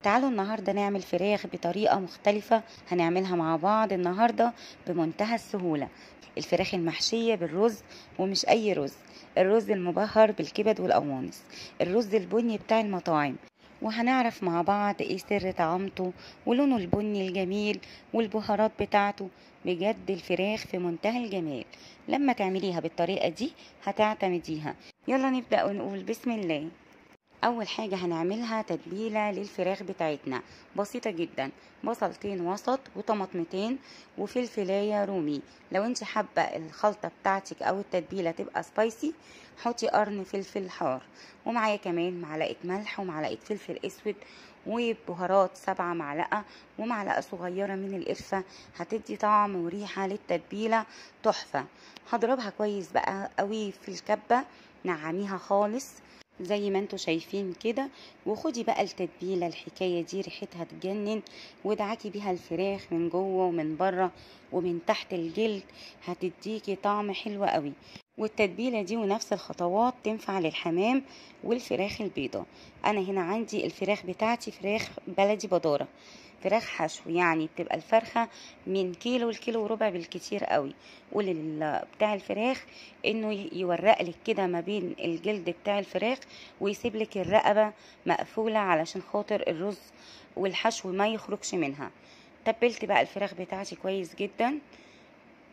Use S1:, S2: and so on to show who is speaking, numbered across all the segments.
S1: تعالوا النهاردة نعمل فراخ بطريقة مختلفة. هنعملها مع بعض النهاردة بمنتهى السهولة. الفراخ المحشية بالرز، ومش أي رز، الرز المبهر بالكبد والقوانص، الرز البني بتاع المطاعم. وهنعرف مع بعض ايه سر طعامته ولونه البني الجميل والبهارات بتاعته. بجد الفراخ في منتهى الجمال. لما تعمليها بالطريقة دي هتعتمديها. يلا نبدأ ونقول بسم الله. اول حاجة هنعملها تتبيلة للفراخ بتاعتنا بسيطة جدا. بصلتين وسط وطماطمتين وفلفلاية رومي. لو انت حابة الخلطة بتاعتك او التتبيلة تبقى سبايسي حطي قرن فلفل حار. ومعايا كمان معلقة ملح ومعلقة فلفل اسود وبهارات 7 معلقة ومعلقة صغيرة من القرفة. هتدي طعم وريحة للتتبيلة تحفة. هضربها كويس بقى قوي في الكبة، نعميها خالص زي ما انتوا شايفين كده. وخدي بقى التتبيله، الحكايه دي ريحتها تجنن، وادعكي بيها الفراخ من جوه ومن بره ومن تحت الجلد. هتديكي طعم حلو قوي. والتتبيله دي ونفس الخطوات تنفع للحمام والفراخ البيضاء. انا هنا عندي الفراخ بتاعتي فراخ بلدي بداره، فراخ حشو، يعني بتبقى الفرخة من كيلو لكيلو وربع بالكتير قوي. قولي بتاع الفراخ انه يورق لك كده ما بين الجلد بتاع الفراخ ويسيب لك الرقبة مقفولة علشان خاطر الرز والحشو ما يخرجش منها. تبلت بقى الفراخ بتاعتي كويس جدا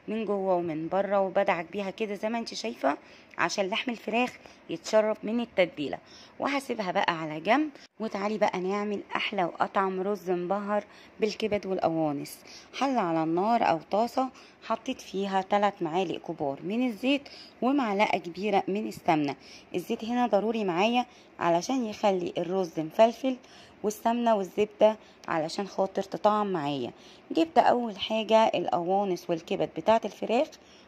S1: من جوه ومن بره، وبدعك بيها كده زي ما انت شايفه عشان لحم الفراخ يتشرب من التتبيله. وهسيبها بقى على جنب. وتعالي بقى نعمل احلى واطعم رز مبهر بالكبد والقوانص. حله على النار او طاسه، حطيت فيها 3 معالق كبار من الزيت ومعلقه كبيره من السمنه. الزيت هنا ضروري معايا علشان يخلي الرز مفلفل، والسمنه والزبده علشان خاطر تطعم معايا. جبت اول حاجه القوانص والكبد بتاعه الفراخ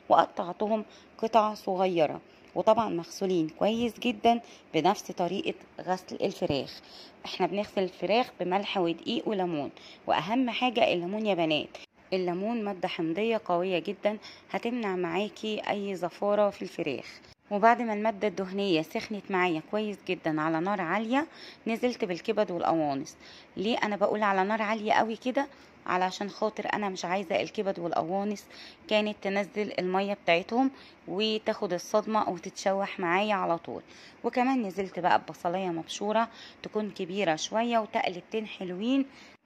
S1: وقطعتهم قطع صغيره، وطبعا مغسولين كويس جدا بنفس طريقه غسل الفراخ. احنا بنغسل الفراخ بملح ودقيق وليمون. واهم حاجه الليمون يا بنات، الليمون ماده حمضيه قويه جدا هتمنع معاكي اي زفاره في الفراخ. وبعد ما المادة الدهنية سخنت معايا كويس جدا على نار عالية، نزلت بالكبد والقوانص. ليه انا بقول على نار عالية قوي كده؟ علشان خاطر انا مش عايزة الكبد والقوانص كانت تنزل المية بتاعتهم وتاخد الصدمة او تتشوح معايا على طول. وكمان نزلت بقى ببصلاية مبشورة تكون كبيرة شوية وتقلبتين حلوين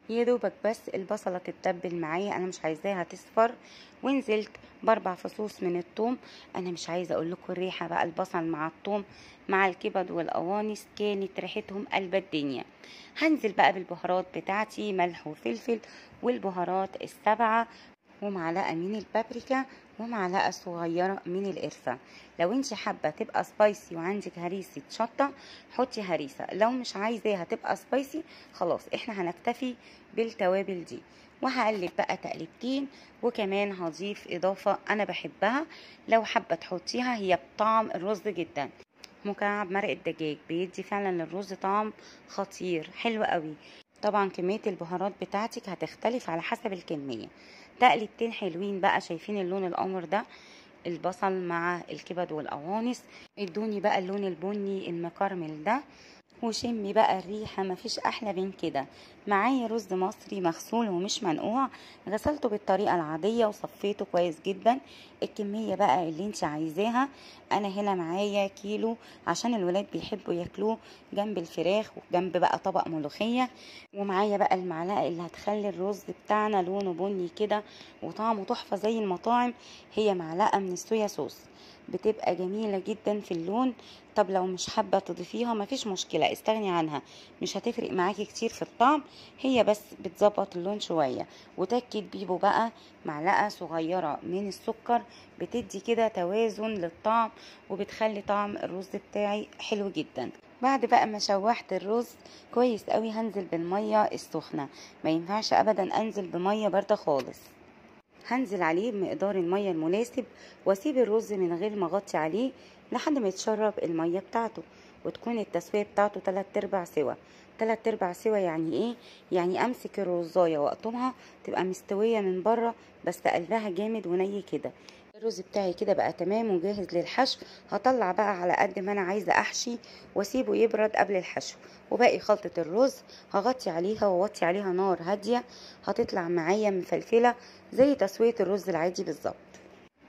S1: يا دوبك بس البصلة تتبل معايا، انا مش عايزاها تصفر. ونزلت ب4 فصوص من الثوم. انا مش عايزه اقول لكم الريحه بقى، البصل مع الثوم مع الكبد والقوانص كانت ريحتهم قلب الدنيا. هنزل بقى بالبهارات بتاعتي، ملح وفلفل والبهارات ال7 ومعلقه من البابريكا ومعلقه صغيره من القرفه. لو انت حابه تبقى سبايسي وعندك هريسه شطه حطي هريسه، لو مش عايزاها تبقى سبايسي خلاص احنا هنكتفي بالتوابل دي. وهقلب بقى تقلبتين. وكمان هضيف اضافه انا بحبها لو حابه تحطيها، هي بطعم الرز جدا، مكعب مرق الدجاج بيدي فعلا للرز طعم خطير حلو قوي. طبعا كمية البهارات بتاعتك هتختلف على حسب الكمية. تقلبتين حلوين بقى، شايفين اللون القمر ده؟ البصل مع الكبد والقوانص ادوني بقى اللون البني المكرمل ده. وشمي بقى الريحة، مفيش احلى من كده. معايا رز مصري مغسول ومش منقوع، غسلته بالطريقة العادية وصفيته كويس جدا. الكمية بقى اللي انت عايزاها. انا هنا معايا كيلو عشان الولاد بيحبوا ياكلوه جنب الفراخ وجنب بقى طبق ملوخية. ومعايا بقى المعلقة اللي هتخلي الرز بتاعنا لونه بني كده وطعمه تحفة زي المطاعم، هي معلقة من الصويا صوص، بتبقى جميلة جدا في اللون. طب لو مش حابة تضيفيها مفيش مشكلة، استغني عنها، مش هتفرق معاكي كتير في الطعم، هي بس بتظبط اللون شوية. وتكت بيبو بقى معلقة صغيرة من السكر، بتدي كده توازن للطعم وبتخلي طعم الرز بتاعي حلو جدا. بعد بقى ما شوحت الرز كويس قوي هنزل بالمية السخنة، ما ينفعش ابدا انزل بمية باردة خالص. هنزل عليه بمقدار المية المناسب واسيب الرز من غير ما اغطي عليه لحد ما يتشرب المية بتاعته، وتكون التسوية بتاعته 3/4 سوا. 3/4 سوا يعني ايه؟ يعني امسك الرزاية واقطمها تبقى مستوية من بره بس قلبها جامد وني كده. الرز بتاعي كده بقى تمام وجاهز للحشو. هطلع بقى على قد ما انا عايزه احشي واسيبه يبرد قبل الحشو. وباقي خلطه الرز هغطي عليها واوطي عليها نار هاديه، هتطلع معايا مفلفله زي تسويه الرز العادي بالظبط.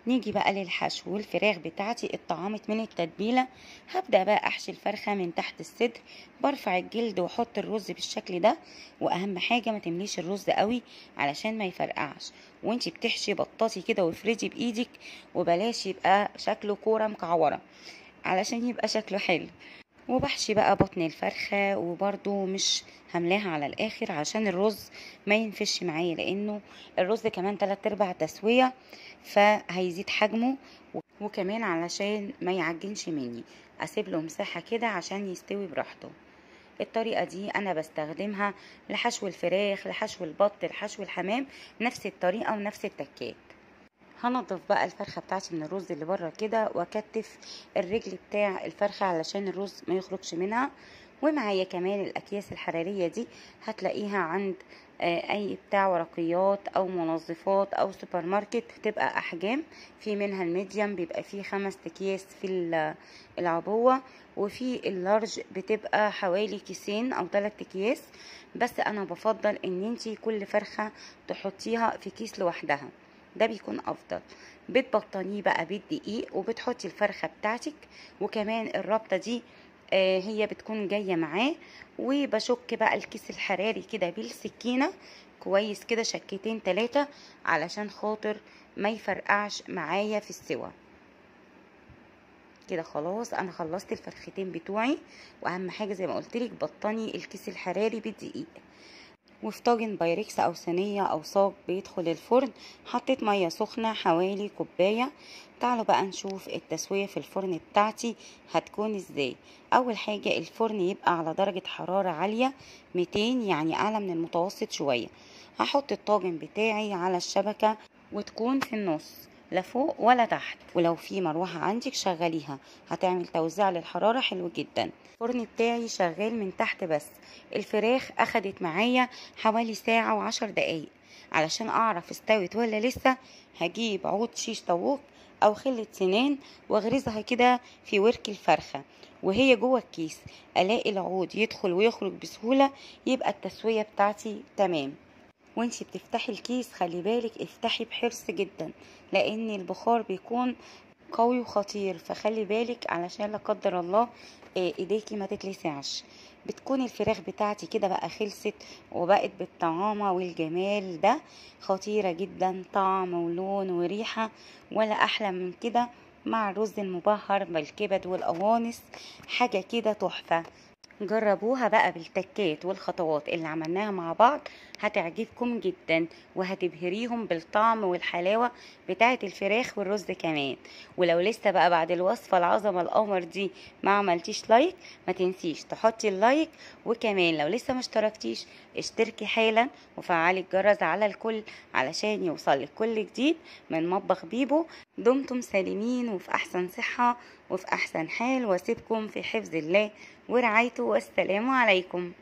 S1: نيجي بقى للحشو. والفراخ بتاعتي اتطعمت من التتبيله. هبدا بقى احشي الفرخه من تحت الصدر، برفع الجلد واحط الرز بالشكل ده. واهم حاجه ما تمليش الرز قوي علشان ما يفرقعش. وانتي بتحشي بطاطي كده وافردي بايدك، وبلاش يبقى شكله كوره مكعوره علشان يبقى شكله حلو. وبحشي بقى بطن الفرخة، وبرضو مش هملاها على الاخر عشان الرز ما ينفش معايا، لانه الرز كمان 3/4 تسوية فهيزيد حجمه. وكمان علشان ما يعجنش مني اسيب له مساحة كده عشان يستوي براحته. الطريقة دي انا بستخدمها لحشو الفراخ، لحشو البط، لحشو الحمام، نفس الطريقة ونفس التكات. هنضف بقى الفرخة بتاعتي من الرز اللي بره كده، واكتف الرجل بتاع الفرخة علشان الرز ما يخرجش منها. ومعايا كمان الاكياس الحرارية دي هتلاقيها عند اي بتاع ورقيات او منظفات او سوبر ماركت، بتبقى احجام. في منها الميديم بيبقى فيه 5 اكياس في العبوة، وفي اللارج بتبقى حوالي كيسين او 3 اكياس. بس انا بفضل ان انتي كل فرخة تحطيها في كيس لوحدها، ده بيكون افضل. بتبطنيه بقى بالدقيق وبتحطي الفرخة بتاعتك، وكمان الرابطة دي هي بتكون جاية معاه. وبشك بقى الكيس الحراري كده بالسكينة كويس كده، شكتين 3 علشان خاطر ما يفرقعش معايا في السوا. كده خلاص انا خلصت الفرختين بتوعي. واهم حاجة زي ما قلتلك بطني الكيس الحراري بالدقيق. وفي طاجن بايركس او صينيه او صاج بيدخل الفرن حطيت ميه سخنه حوالي كوبايه. تعالوا بقى نشوف التسويه في الفرن بتاعتي هتكون ازاي. اول حاجه الفرن يبقى على درجه حراره عاليه 200، يعني اعلى من المتوسط شويه. هحط الطاجن بتاعي على الشبكه وتكون في النص، لا فوق ولا تحت. ولو في مروحة عندك شغليها، هتعمل توزيع للحرارة حلو جدا. الفرن بتاعي شغال من تحت بس. الفراخ اخدت معايا حوالي ساعة و10 دقايق. علشان اعرف استوت ولا لسه، هجيب عود شيش طاووق او خلة سنان واغرزها كده في ورك الفرخة وهي جوه الكيس. الاقي العود يدخل ويخرج بسهولة، يبقى التسوية بتاعتي تمام. وانتي بتفتحي الكيس خلي بالك افتحي بحرص جدا، لان البخار بيكون قوي وخطير، فخلي بالك علشان لا قدر الله ايديكي ما تتلسعش. بتكون الفراخ بتاعتي كده بقى خلصت وبقت بالطعامة والجمال ده، خطيرة جدا، طعم ولون وريحة ولا احلى من كده. مع الرز المبهر بالكبد والقوانص حاجة كده تحفة. جربوها بقى بالتكات والخطوات اللي عملناها مع بعض، هتعجبكم جدا وهتبهريهم بالطعم والحلاوة بتاعة الفراخ والرز كمان. ولو لسه بقى بعد الوصفة العظمة القمر دي ما عملتيش لايك، ما تنسيش تحطي اللايك. وكمان لو لسه ما اشتركتيش اشتركي حالا وفعلي الجرس على الكل علشان يوصلك كل جديد من مطبخ بيبو. دمتم سالمين وفي احسن صحة وفي احسن حال، واسيبكم في حفظ الله ورعايته، والسلام عليكم.